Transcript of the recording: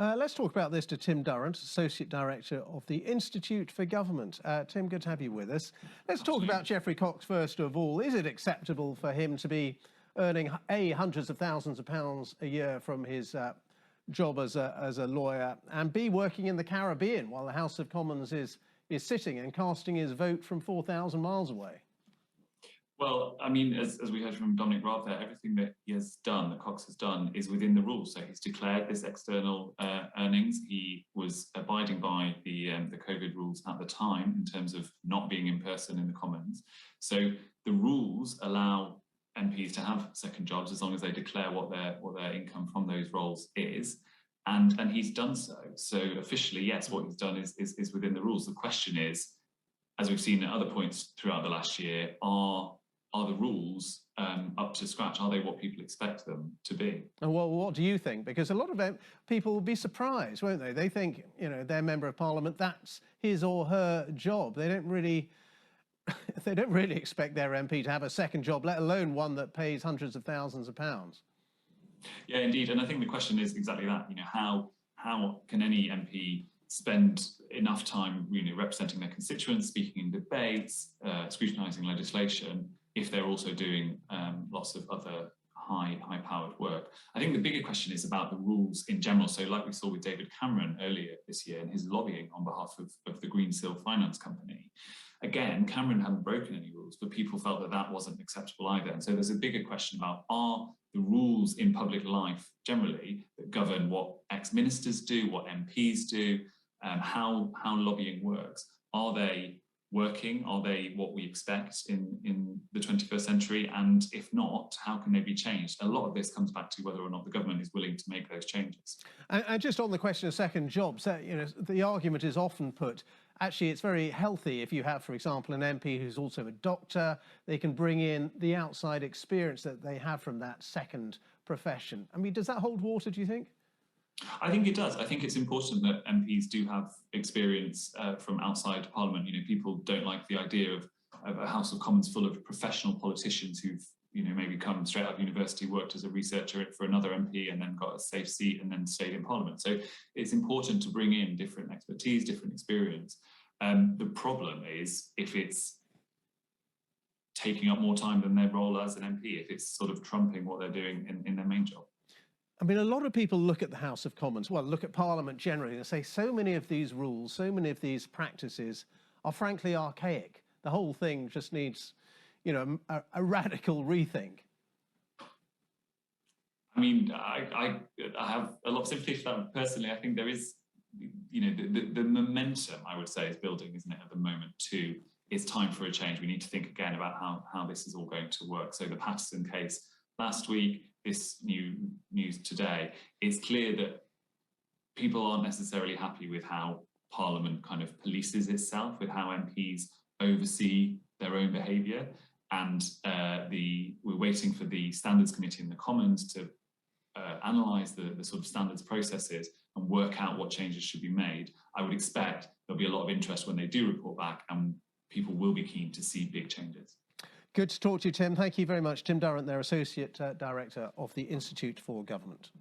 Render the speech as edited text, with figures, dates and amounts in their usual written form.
Let's talk about this to Tim Durrant, Associate Director of the Institute for Government. Tim, good to have you with us. Let's talk about Geoffrey Cox first of all. Is it acceptable for him to be earning hundreds of thousands of pounds a year from his job as a lawyer, and B, working in the Caribbean while the House of Commons is sitting and casting his vote from 4,000 miles away? Well, I mean, as we heard from Dominic Raab there, everything that he has done, that Cox has done, is within the rules. So he's declared this external earnings. He was abiding by the COVID rules at the time in terms of not being in person in the Commons. So the rules allow MPs to have second jobs as long as they declare what their income from those roles is. And he's done so. So officially, yes, what he's done is within the rules. The question is, as we've seen at other points throughout the last year, are the rules up to scratch? Are they what people expect them to be? And well, what do you think? Because a lot of people will be surprised, won't they? They think, you know, their member of parliament, that's his or her job. They don't really expect their MP to have a second job, let alone one that pays hundreds of thousands of pounds. Yeah, indeed. And I think the question is exactly that. You know, how can any MP spend enough time, you know, representing their constituents, speaking in debates, scrutinising legislation, if they're also doing lots of other high-powered work? I think the bigger question is about the rules in general. So like we saw with David Cameron earlier this year in his lobbying on behalf of the Green Seal Finance Company. Again, Cameron hadn't broken any rules, but people felt that that wasn't acceptable either. And so there's a bigger question about, are the rules in public life generally that govern what ex-ministers do, what MPs do, how lobbying works, are they working? Are they what we expect in the 21st century? And if not, how can they be changed? A lot of this comes back to whether or not the government is willing to make those changes. And just on the question of second jobs, you know, the argument is often put, actually, it's very healthy if you have, for example, an MP who's also a doctor. They can bring in the outside experience that they have from that second profession. I mean, does that hold water, do you think? I think it does. I think it's important that MPs do have experience from outside Parliament. You know, people don't like the idea of a House of Commons full of professional politicians who've, you know, maybe come straight out of university, worked as a researcher for another MP and then got a safe seat and then stayed in Parliament. So it's important to bring in different expertise, different experience. The problem is if it's taking up more time than their role as an MP, if it's sort of trumping what they're doing in their main job. I mean, a lot of people look at the House of Commons, well, look at Parliament generally, and say so many of these rules, so many of these practices are frankly archaic. The whole thing just needs, you know, a radical rethink. I mean, I have a lot of sympathy for that personally. I think there is, you know, the momentum, I would say, is building, isn't it, at the moment, too. It's time for a change. We need to think again about how this is all going to work. So the Patterson case last week, this new news today, it's clear that people aren't necessarily happy with how Parliament kind of polices itself, with how MPs oversee their own behaviour. And we're waiting for the Standards Committee in the Commons to analyse the sort of standards processes and work out what changes should be made. I would expect there'll be a lot of interest when they do report back, and people will be keen to see big changes. Good to talk to you, Tim. Thank you very much. Tim Durrant, their Associate Director of the Institute for Government.